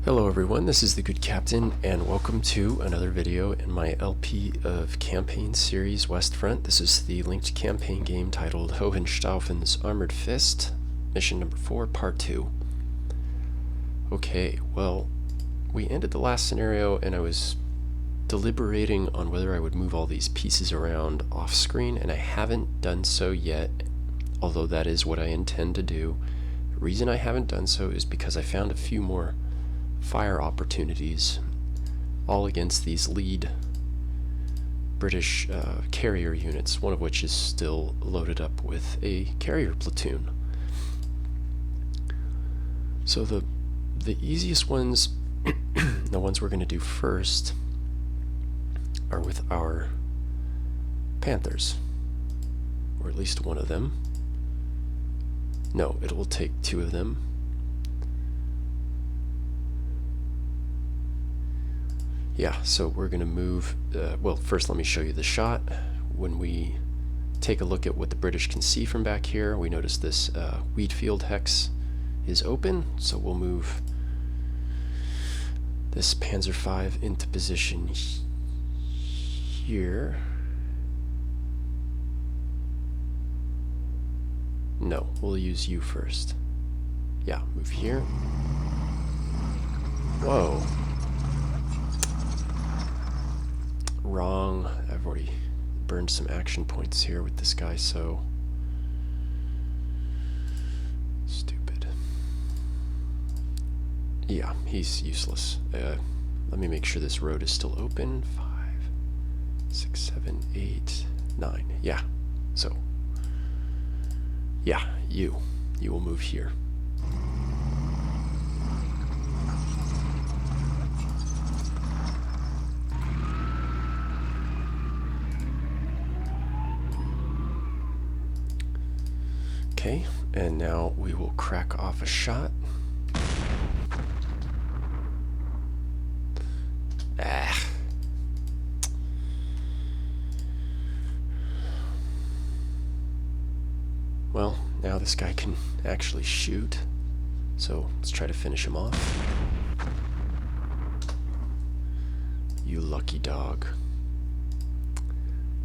Hello everyone, this is the Good Captain, and welcome to another video in my LP of Campaign series West Front. This is the linked campaign game titled Hohenstaufen's Armored Fist, mission number 4, part 2. Okay, well, we ended the last scenario and I was deliberating on whether I would move all these pieces around off screen, and I haven't done so yet, although that is what I intend to do. The reason I haven't done so is because I found a few more fire opportunities, all against these lead British carrier units, one of which is still loaded up with a carrier platoon. So the easiest ones, the ones we're going to do first, are with our Panthers, or at least one of them. No, it will take two of them. Yeah, so we're going to move, well, first let me show you the shot. When we take a look at what the British can see from back here, we notice this wheat field hex is open, so we'll move this Panzer V into position here. No, we'll use you first. Yeah, move here. Whoa. Wrong. I've already burned some action points here with this guy, so stupid. Yeah, he's useless. Let me make sure this road is still open. 5, 6, 7, 8, 9. Yeah. So, yeah, you will move here. Okay, and now we will crack off a shot. Ah. Well, now this guy can actually shoot, so let's try to finish him off. You lucky dog.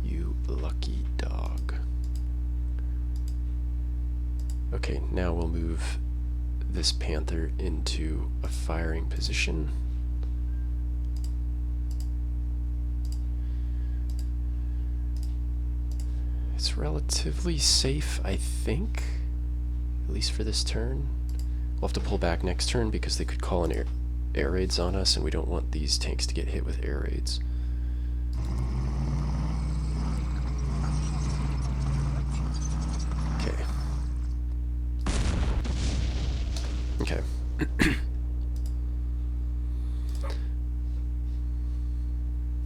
You lucky dog. Okay, now we'll move this Panther into a firing position. It's relatively safe, I think, at least for this turn. We'll have to pull back next turn because they could call in air raids on us, and we don't want these tanks to get hit with air raids. Okay.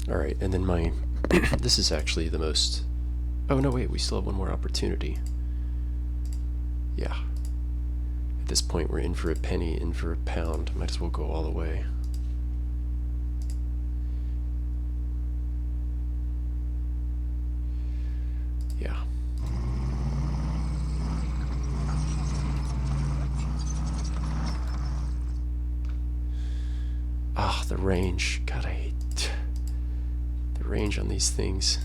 Alright, and then my this is actually the most, oh no wait, we still have one more opportunity. Yeah. At this point we're in for a penny, in for a pound. Might as well go all the way. Yeah. Ah, the range. God, I hate the range on these things.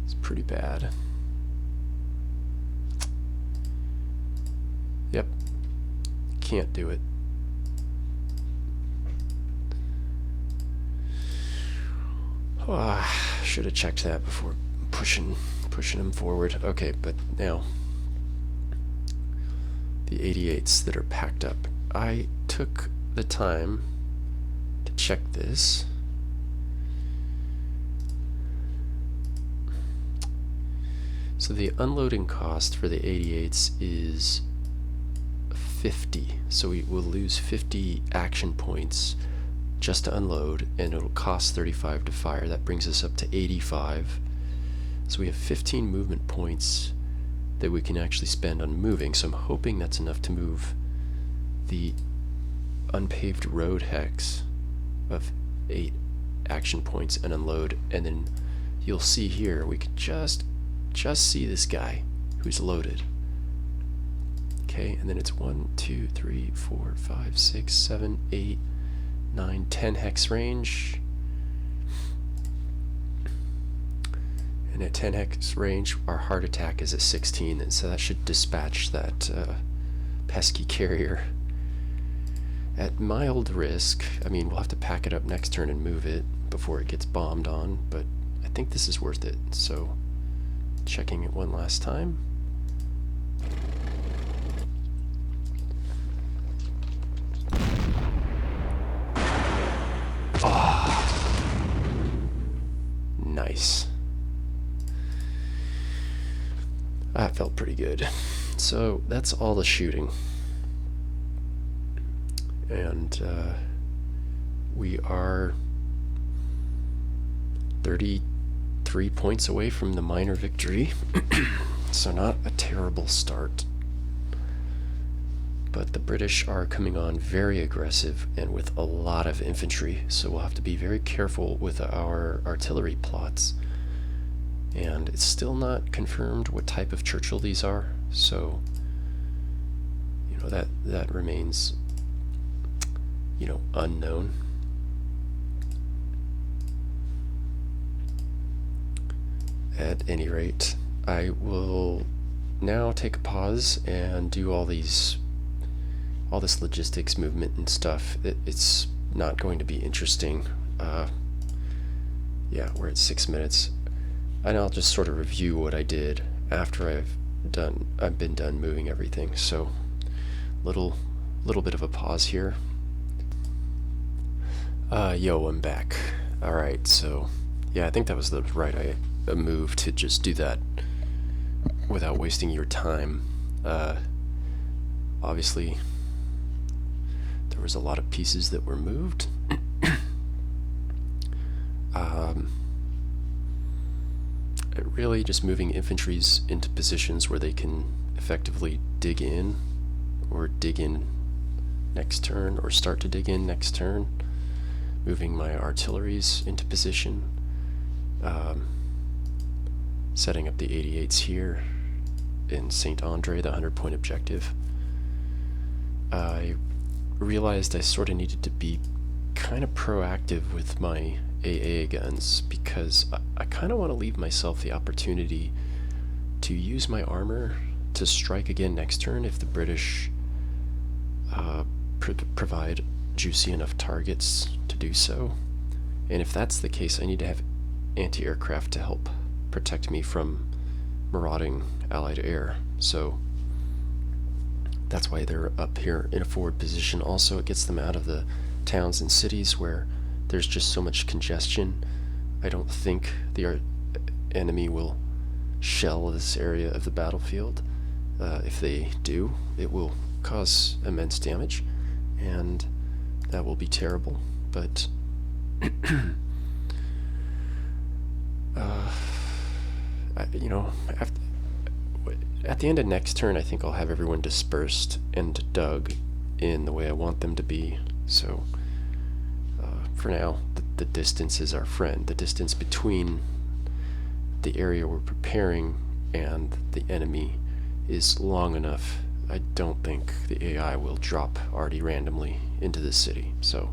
It's pretty bad. Yep. Can't do it. Oh, should have checked that before pushing him forward. Okay, but now the 88s that are packed up. I took the time to check this. So the unloading cost for the 88s is 50. So we will lose 50 action points just to unload, and it'll cost 35 to fire. That brings us up to 85. So we have 15 movement points that we can actually spend on moving. So I'm hoping that's enough to move the unpaved road hex of 8 action points and unload, and then you'll see here we can just see this guy who's loaded. Okay, and then it's 1, 2, 3, 4, 5, 6, 7, 8, 9, 10 hex range. And at 10 hex range, our heart attack is at 16, and so that should dispatch that pesky carrier. At mild risk, I mean, we'll have to pack it up next turn and move it before it gets bombed on, but I think this is worth it. So, checking it one last time. Nice. That felt pretty good. So that's all the shooting. And we are 33 points away from the minor victory. So not a terrible start. But the British are coming on very aggressive and with a lot of infantry, so we'll have to be very careful with our artillery plots. And it's still not confirmed what type of Churchill these are, so you know that remains, you know, unknown. At any rate, I will now take a pause and do all this logistics movement and stuff. It's not going to be interesting. Yeah, we're at 6 minutes, and I'll just sort of review what I did after I've been done moving everything. So, little bit of a pause here. Yo, I'm back. All right, so yeah, I think that was the right move to just do that without wasting your time. Obviously, there was a lot of pieces that were moved. Really just moving infantries into positions where they can effectively dig in, or dig in next turn, or start to dig in next turn. Moving my artilleries into position. Setting up the 88s here in St. Andre, the 100-point objective. I realized I sort of needed to be kind of proactive with my AA guns, because I kind of want to leave myself the opportunity to use my armor to strike again next turn if the British provide juicy enough targets to do so. And if that's the case, I need to have anti-aircraft to help protect me from marauding Allied air. So that's why they're up here in a forward position. Also, it gets them out of the towns and cities where there's just so much congestion. I don't think the enemy will shell this area of the battlefield. If they do, it will cause immense damage, and that will be terrible. But you know, at the end of next turn, I think I'll have everyone dispersed and dug in the way I want them to be. So for now, the distance is our friend. The distance between the area we're preparing and the enemy is long enough. I don't think the AI will drop Artie randomly into this city. So,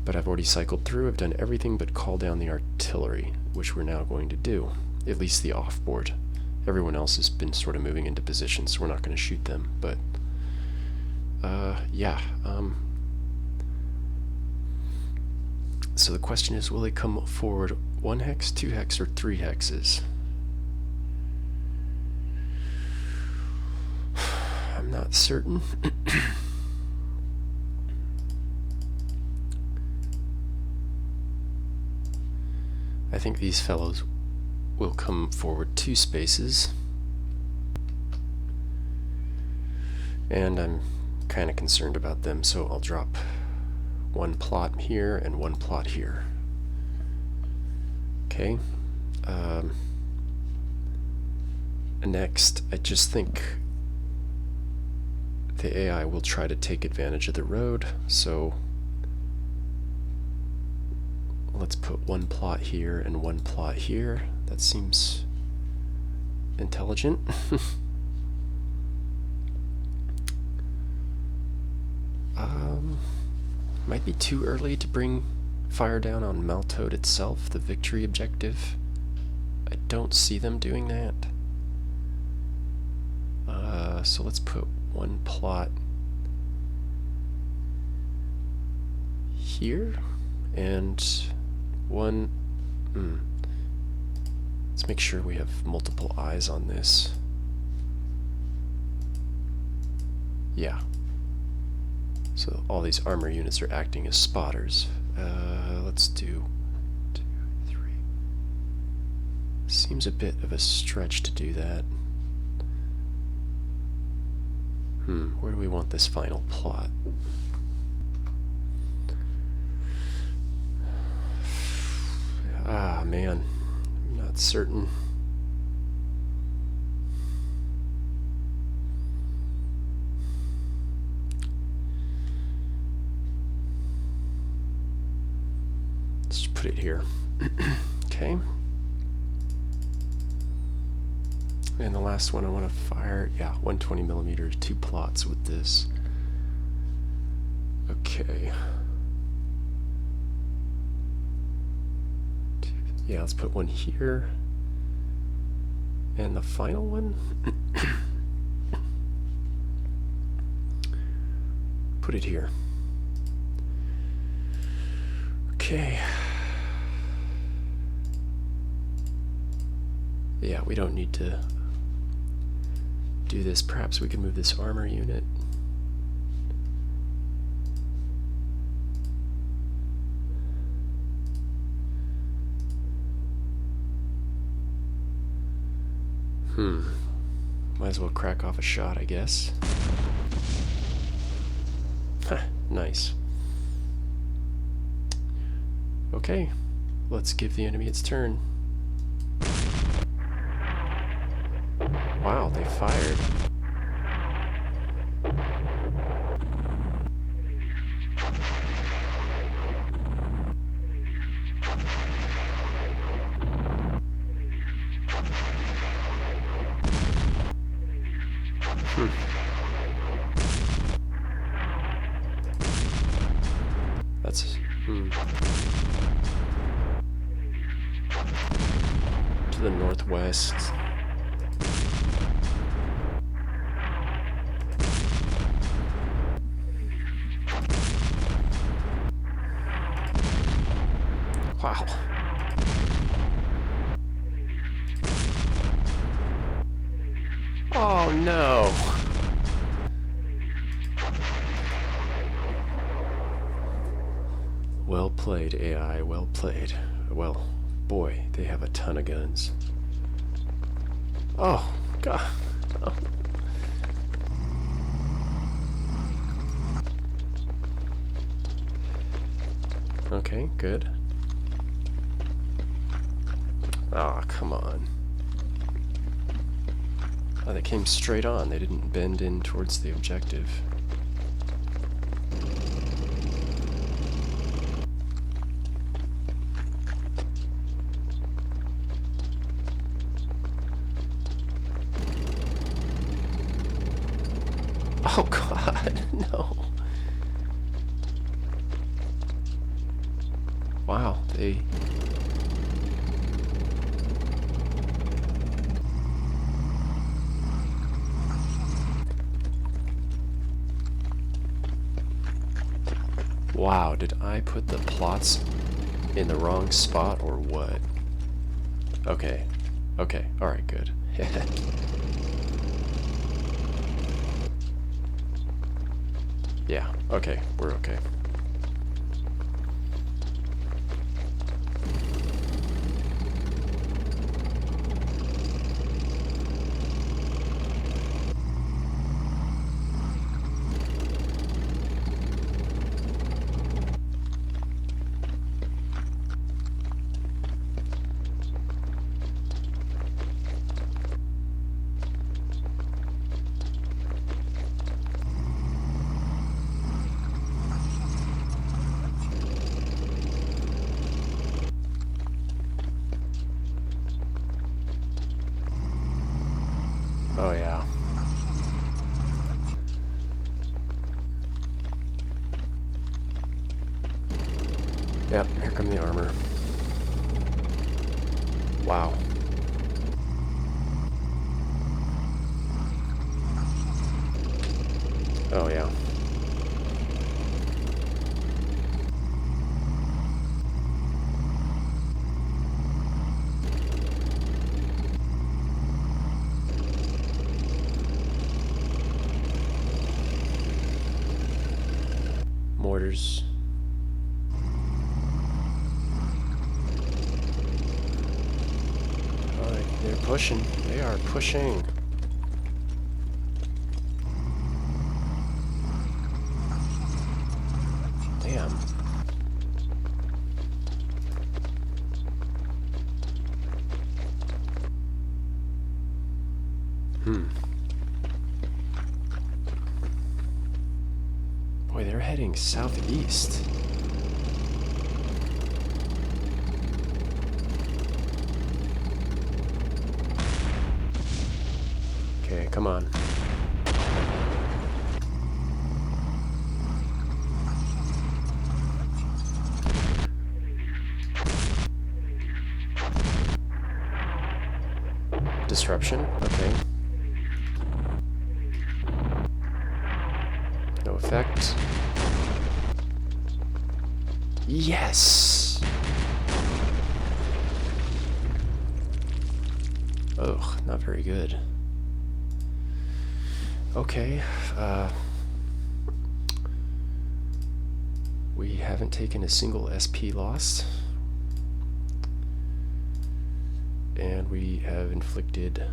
but I've already cycled through. I've done everything but call down the artillery, which we're now going to do, at least the off-board. Everyone else has been sort of moving into position, so we're not going to shoot them. But yeah. So the question is, will they come forward 1 hex, 2 hex, or 3 hexes? I'm not certain. I think these fellows will come forward 2 spaces. And I'm kind of concerned about them, so I'll drop 1 plot here and 1 plot here. Okay. Next, I just think the AI will try to take advantage of the road, so let's put 1 plot here and 1 plot here. That seems intelligent. Might be too early to bring fire down on Maltode itself, the victory objective. I don't see them doing that. So let's put one plot here and one. Let's make sure we have multiple eyes on this. Yeah. So all these armor units are acting as spotters. Let's do 2, 3. Seems a bit of a stretch to do that. Where do we want this final plot? Ah, man. I'm not certain. Let's just put it here. Okay. And the last one I want to fire, yeah, 120mm, 2 plots with this. Okay. Yeah, let's put one here. And the final one? Put it here. Okay. Yeah, we don't need to do this. Perhaps we can move this armor unit. Might as well crack off a shot, I guess. Nice. Okay, let's give the enemy its turn. Wow, they fired. That's to the northwest. Wow. Oh no. Well played, AI, well played. Well, boy, they have a ton of guns. Oh, God. Oh. Okay, good. Ah, oh, come on. Oh, they came straight on. They didn't bend in towards the objective. Oh God, no. Wow, they... Wow, did I put the plots in the wrong spot or what? Okay, okay, alright, good. Yeah, okay, we're okay. Yep, here come the armor. Wow. Oh, yeah. Mortars. Alright, they're pushing. They are pushing. Damn. Boy, they're heading southeast. Okay, come on. Disruption, okay. No effect. Yes! Ugh, not very good. Okay, we haven't taken a single SP loss. And we have inflicted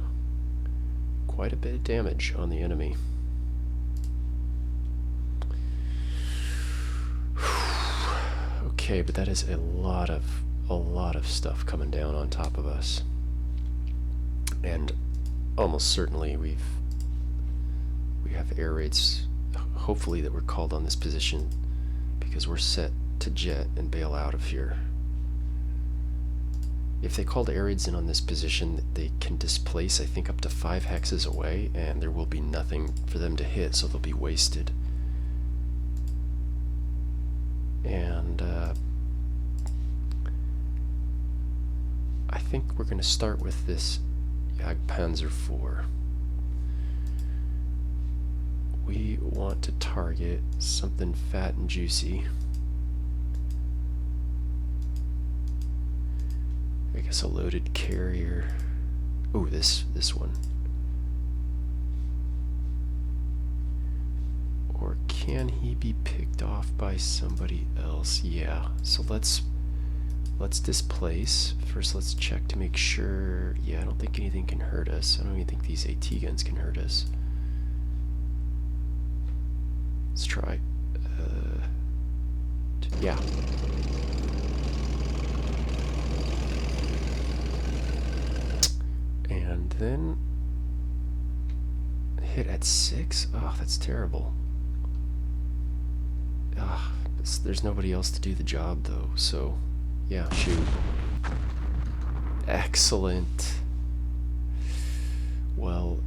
quite a bit of damage on the enemy. Okay, but that is a lot of stuff coming down on top of us. And almost certainly we have air raids, hopefully, that we're called on this position, because we're set to jet and bail out of here. If they called air raids in on this position, they can displace, I think, up to 5 hexes away, and there will be nothing for them to hit, so they'll be wasted. And I think we're going to start with this Jagdpanzer IV. We want to target something fat and juicy. I guess a loaded carrier. Oh, this one. Or can he be picked off by somebody else? Yeah. So let's displace. First, let's check to make sure. Yeah, I don't think anything can hurt us. I don't even think these AT guns can hurt us. Let's try. Yeah. And then hit at 6. Oh, that's terrible. Ah, there's nobody else to do the job though, so yeah, shoot. Excellent. Well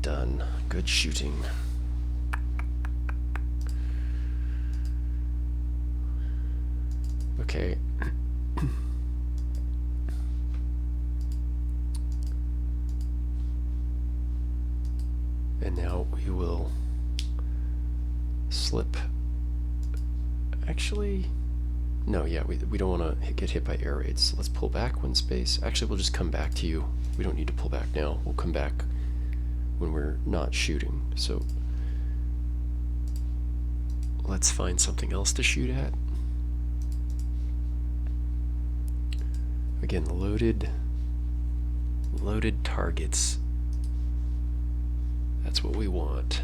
done. Good shooting. Okay. And now we will slip. Actually, no, yeah, we don't want to get hit by air raids. Let's pull back one space. Actually, we'll just come back to you. We don't need to pull back now. We'll come back when we're not shooting. So let's find something else to shoot at. Again, loaded targets. That's what we want.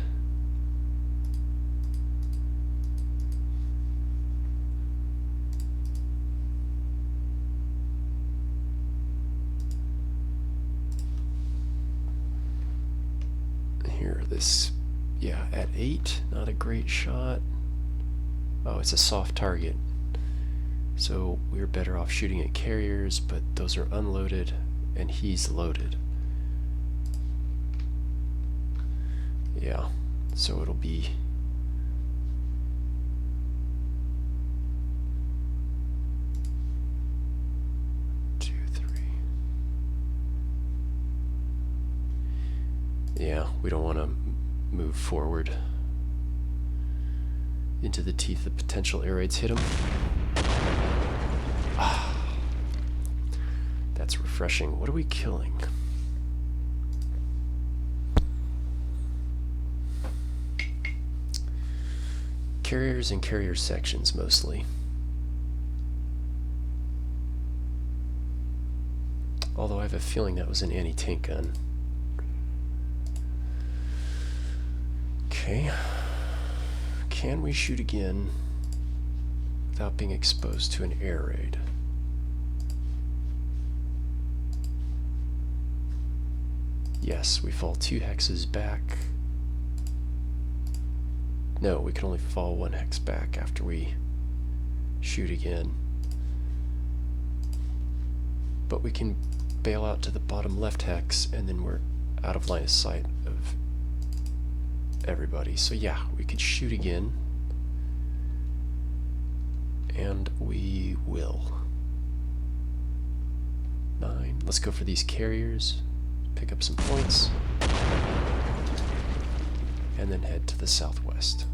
Here, this, yeah, at 8, not a great shot. Oh, it's a soft target. So we're better off shooting at carriers, but those are unloaded, and he's loaded. Yeah, so it'll be move forward into the teeth of potential air raids. Hit him. Ah, that's refreshing. What are we killing? Carriers and carrier sections mostly. Although I have a feeling that was an anti-tank gun. Okay. Can we shoot again without being exposed to an air raid? Yes, we fall 2 hexes back. No, we can only fall 1 hex back after we shoot again. But we can bail out to the bottom left hex, and then we're out of line of sight of everybody. So yeah, we could shoot again. And we will. 9. Let's go for these carriers. Pick up some points. And then head to the southwest.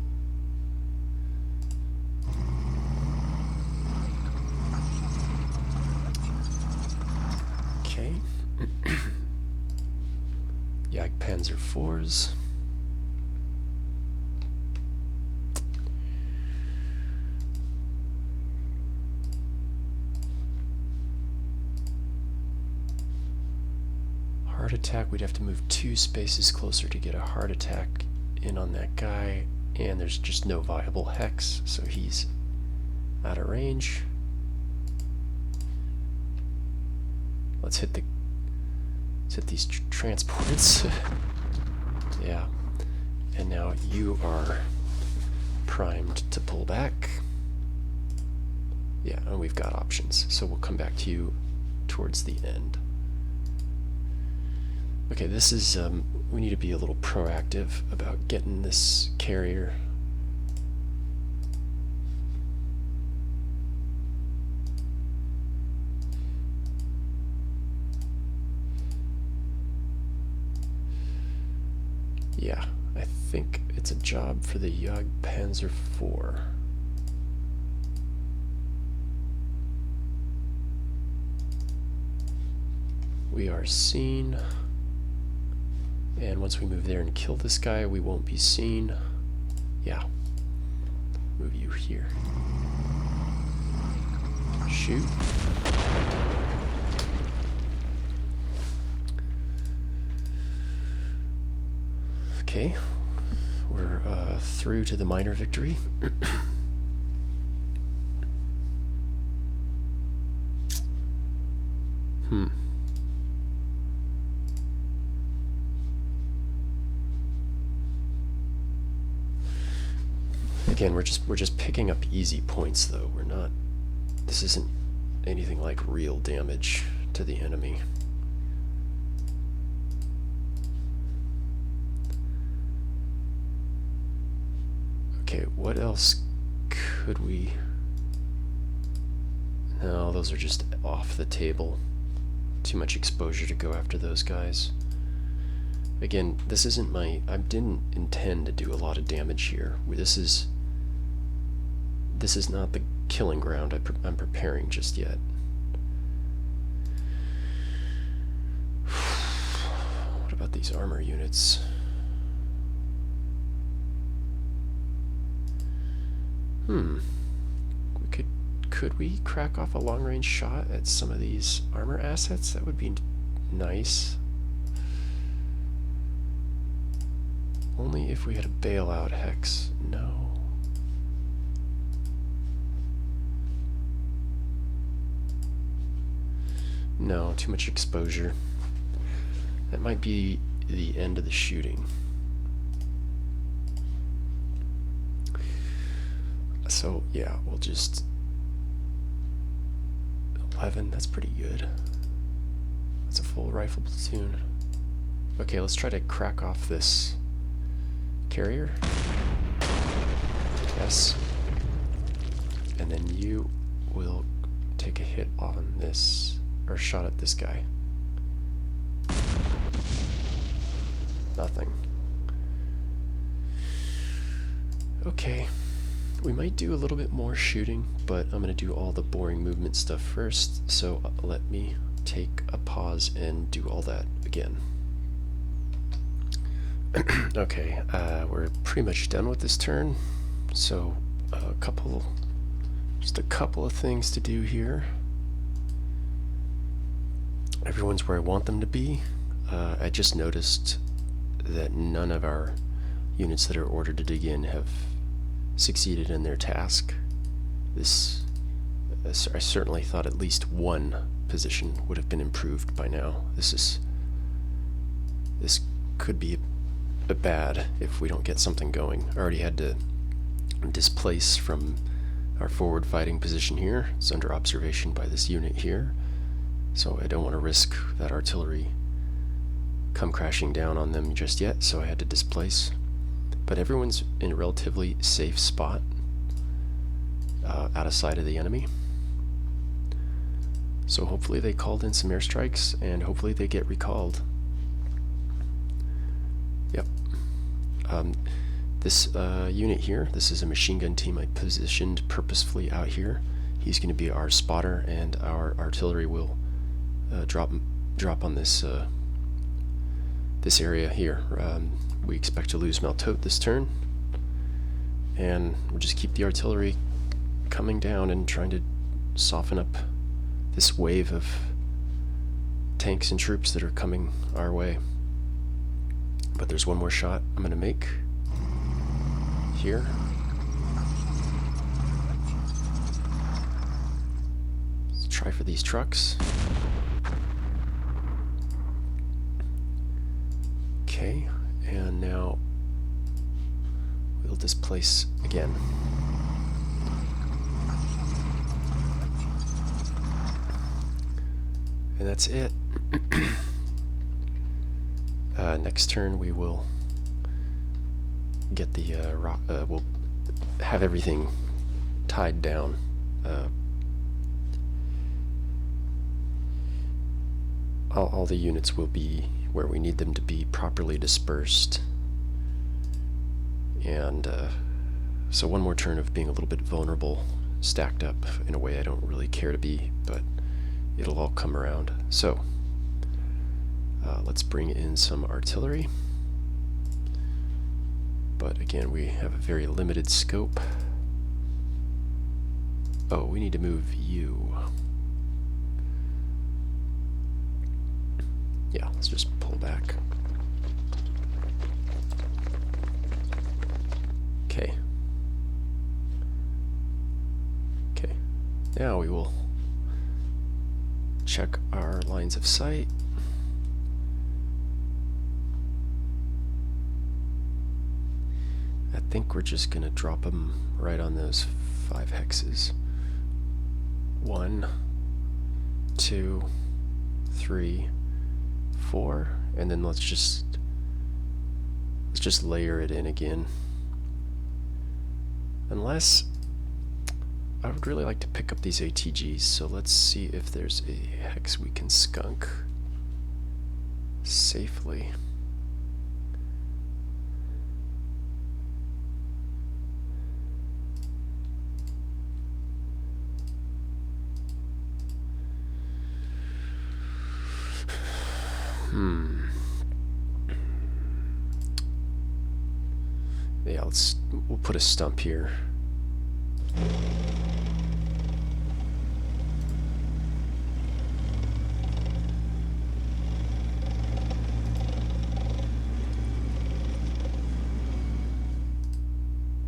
Okay. Jagdpanzer IVs. Heart attack, we'd have to move 2 spaces closer to get a heart attack in on that guy, and there's just no viable hex, so he's out of range. Let's hit these transports. Yeah, and now you are primed to pull back. Yeah, and we've got options, so we'll come back to you towards the end. Okay, this is, we need to be a little proactive about getting this carrier. Yeah, I think it's a job for the Jagdpanzer IV. We are seen. And once we move there and kill this guy, we won't be seen. Yeah. Move you here. Shoot. Okay. We're through to the minor victory. Again, we're just picking up easy points, though. We're not. This isn't anything like real damage to the enemy. Okay, what else could we? No, those are just off the table. Too much exposure to go after those guys. Again, this isn't my. I didn't intend to do a lot of damage here. This is not the killing ground I'm preparing just yet. What about these armor units? Could we crack off a long-range shot at some of these armor assets? That would be nice. Only if we had a bailout hex. No. No, too much exposure. That might be the end of the shooting. So, yeah, we'll just... 11, that's pretty good. That's a full rifle platoon. Okay, let's try to crack off this carrier. Yes. And then you will take a hit on this, or shot at this guy. Nothing. Okay, we might do a little bit more shooting, but I'm going to do all the boring movement stuff first, so let me take a pause and do all that again. Okay, we're pretty much done with this turn, so just a couple of things to do here. Everyone's where I want them to be. I just noticed that none of our units that are ordered to dig in have succeeded in their task. I certainly thought at least one position would have been improved by now. This could be bad if we don't get something going. I already had to displace from our forward fighting position here. It's under observation by this unit here, so I don't want to risk that artillery come crashing down on them just yet, so I had to displace. But everyone's in a relatively safe spot, out of sight of the enemy. So hopefully they called in some airstrikes, and hopefully they get recalled. Yep. This unit here, this is a machine gun team I positioned purposefully out here. He's going to be our spotter, and our artillery will drop on this this area here. We expect to lose Maltote this turn, and we'll just keep the artillery coming down and trying to soften up this wave of tanks and troops that are coming our way. But there's one more shot I'm going to make here. Let's try for these trucks. Okay, and now we'll displace again. And that's it. Next turn we will get the we'll have everything tied down. All the units will be where we need them to be, properly dispersed. And so one more turn of being a little bit vulnerable, stacked up in a way I don't really care to be, but it'll all come around. So let's bring in some artillery. But again, we have a very limited scope. Oh, we need to move you. Yeah, let's just pull back. Okay. Okay. Now we will check our lines of sight. I think we're just going to drop them right on those 5 hexes. 1, 2, 3, 4, and then let's just layer it in again. Unless I would really like to pick up these ATGs, so let's see if there's a hex we can skunk safely. Yeah, we'll put a stump here.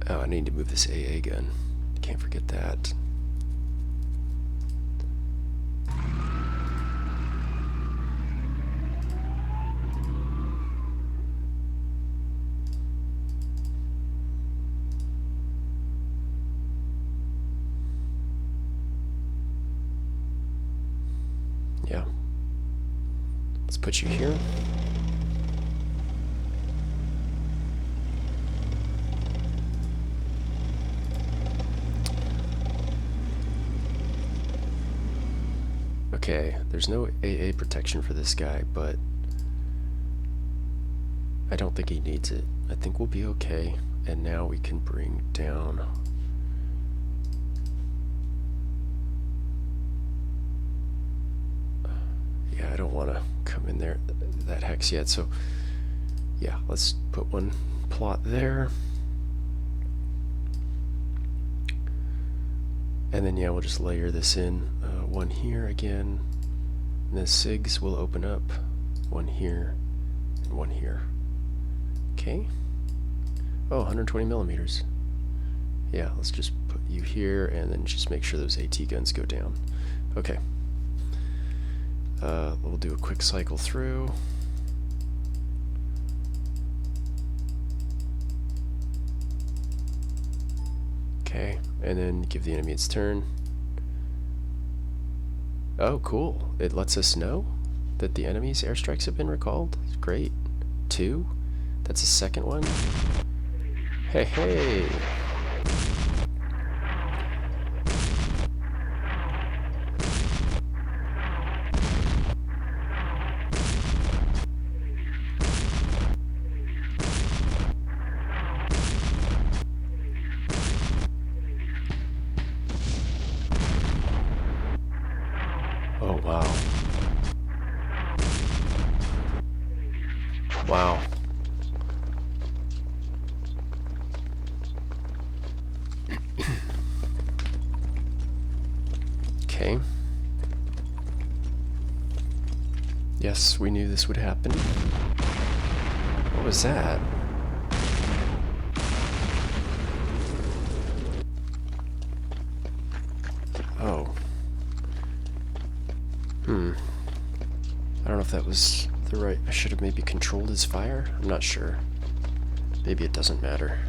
Oh, I need to move this AA gun. Can't forget that. Yeah. Let's put you here. Okay, there's no AA protection for this guy, but I don't think he needs it. I think we'll be okay. and now we can bring down I don't want to come in there that hex yet, so yeah, let's put one plot there. And then yeah, we'll just layer this in, one here again, and then SIGs will open up, one here, and one here. Okay. Oh, 120 millimeters. Yeah, let's just put you here, and then just make sure those AT guns go down. Okay. We'll do a quick cycle through. Okay, and then give the enemy its turn. Oh, cool. It lets us know that the enemy's airstrikes have been recalled. Great. 2. That's the second one. Hey, hey! Oh, wow. Wow. Okay. Yes, we knew this would happen. What was that? Oh. I don't know if that was the right... I should have maybe controlled his fire? I'm not sure. Maybe it doesn't matter.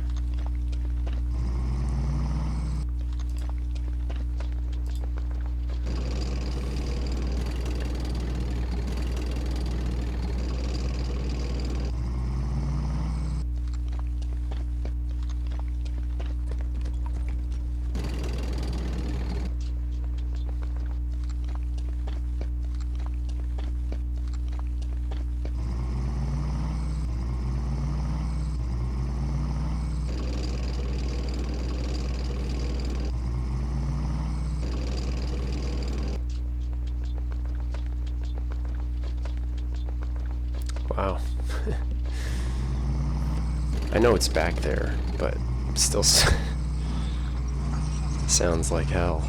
Wow. I know it's back there, but still sounds like hell.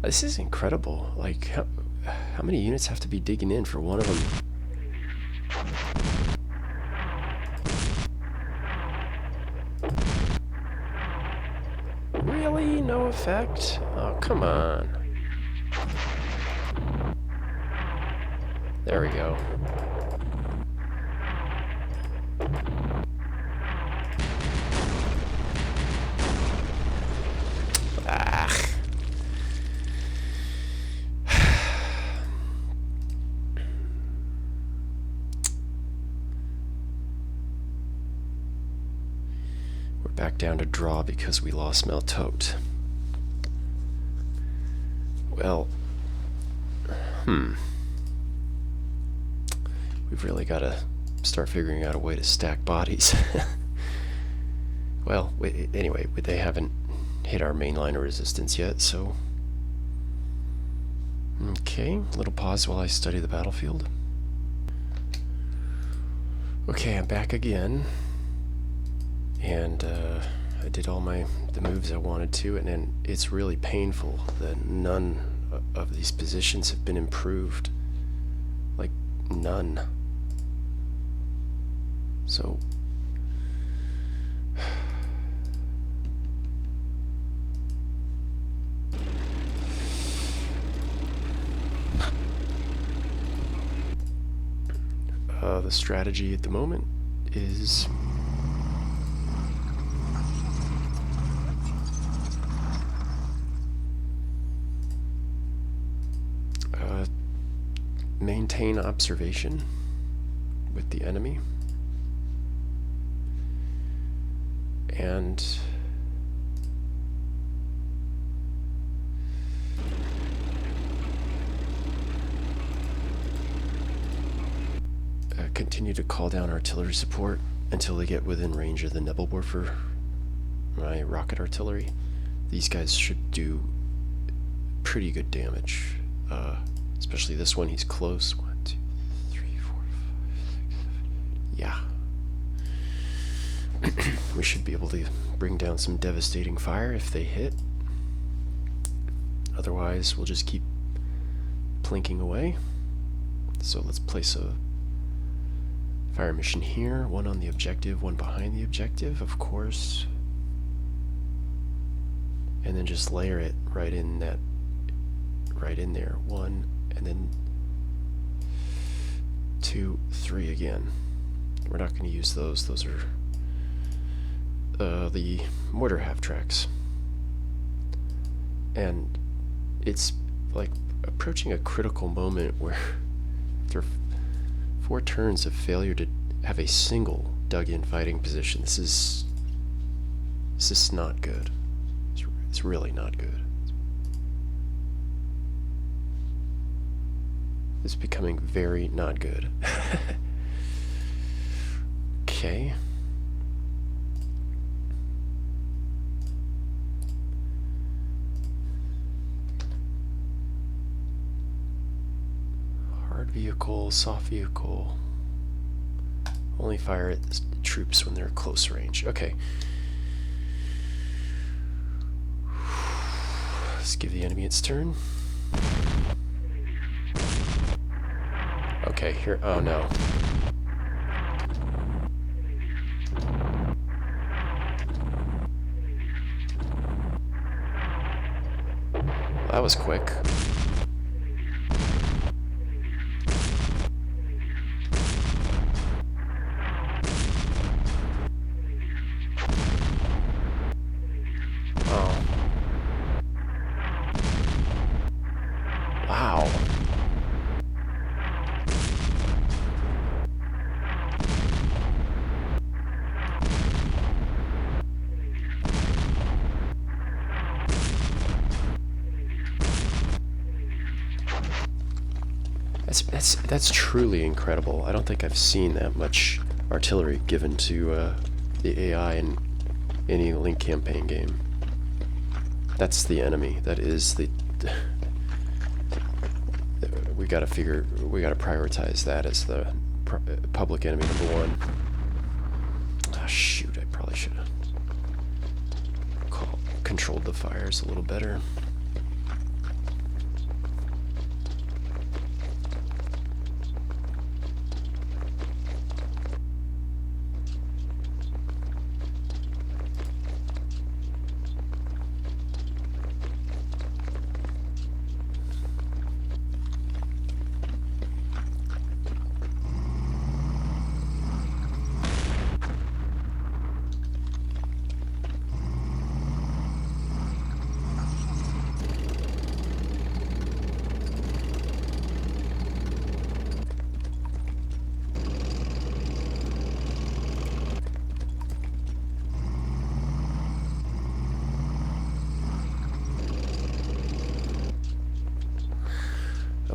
This is incredible. Like, how many units have to be digging in for one of them? Really? No effect? Oh, come on. There we go. Ah. We're back down to draw because we lost Meltote. Well, we've really got to start figuring out a way to stack bodies. Well, anyway, they haven't hit our main line of resistance yet, so... Okay, little pause while I study the battlefield. Okay, I'm back again. And I did all the moves I wanted to, and then it's really painful that none of these positions have been improved. Like, none. So... the strategy at the moment is... maintain observation with the enemy, and continue to call down artillery support until they get within range of the Nebelwerfer, my rocket artillery. These guys should do pretty good damage. Especially this one, he's close. 1, 2, 3, 4, 5, 6, 7. Yeah. We should be able to bring down some devastating fire if they hit. Otherwise, we'll just keep plinking away. So let's place a fire mission here, one on the objective, one behind the objective, of course. And then just layer it right in there. One, and then 2, 3 again. We're not going to use those. Those are the mortar half-tracks. And it's like approaching a critical moment where after 4 turns of failure to have a single dug-in fighting position, this is not good. It's really not good. It's becoming very not good. Okay. Hard vehicle, soft vehicle. Only fire at the troops when they're at close range. Okay. Let's give the enemy its turn. Okay, here. Oh no. That was quick. Oh. Wow. That's truly incredible. I don't think I've seen that much artillery given to the AI in any Link campaign game. That's the enemy. That is the we gotta prioritize that as the public enemy #1. Ah, shoot! I probably should have controlled the fires a little better.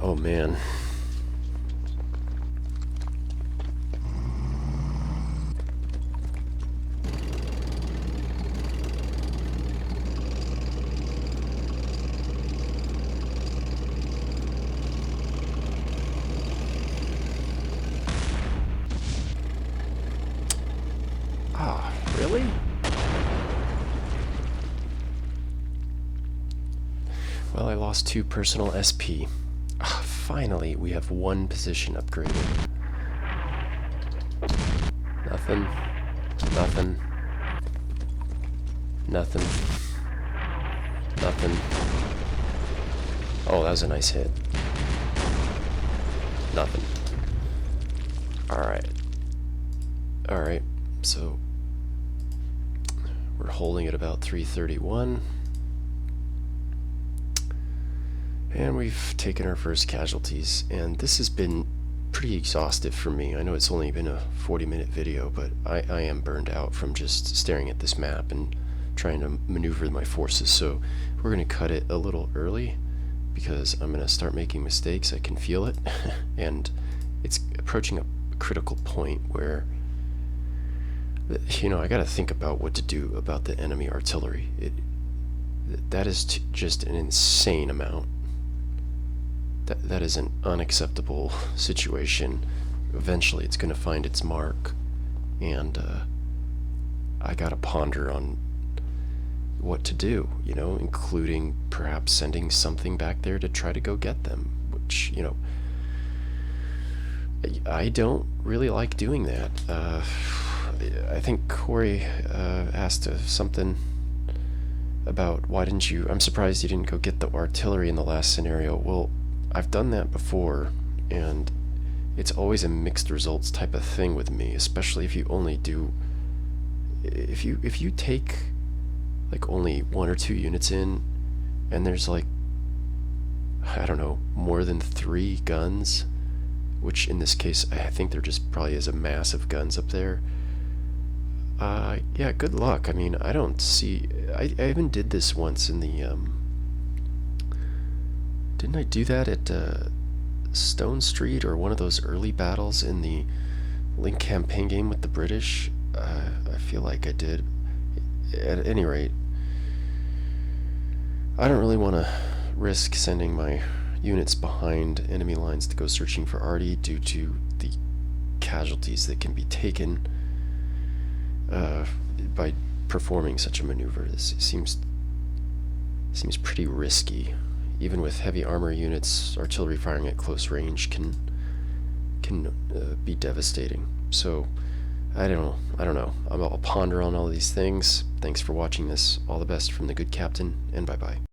Oh man. Ah, really? Well, I lost 2 personal SP. Finally, we have 1 position upgraded. Nothing. Nothing. Nothing. Nothing. Oh, that was a nice hit. Nothing. Alright. Alright, so we're holding at about 331. And we've taken our first casualties, and this has been pretty exhaustive for me. I know it's only been a 40-minute video, but I am burned out from just staring at this map and trying to maneuver my forces. So we're going to cut it a little early because I'm going to start making mistakes. I can feel it, and it's approaching a critical point where I gotta think about what to do about the enemy artillery. That is just an insane amount. That is an unacceptable situation. Eventually, it's gonna find its mark, and I gotta ponder on what to do. Including perhaps sending something back there to try to go get them. Which I don't really like doing that. I think Corey asked something about why didn't you. I'm surprised you didn't go get the artillery in the last scenario. Well, I've done that before, and it's always a mixed results type of thing with me, especially if you only do. If you take like only 1 or 2 units in, and there's like, I don't know, more than 3 guns, which in this case I think there just probably is a mass of guns up there. Yeah, good luck. I mean, I don't see. I even did this once in the. Didn't I do that at Stone Street or one of those early battles in the Link campaign game with the British? I feel like I did. At any rate, I don't really want to risk sending my units behind enemy lines to go searching for Artie due to the casualties that can be taken by performing such a maneuver. This seems pretty risky. Even with heavy armor units, artillery firing at close range can be devastating. So I don't know. I'll ponder on all these things. Thanks for watching this. All the best from the good captain, and bye bye.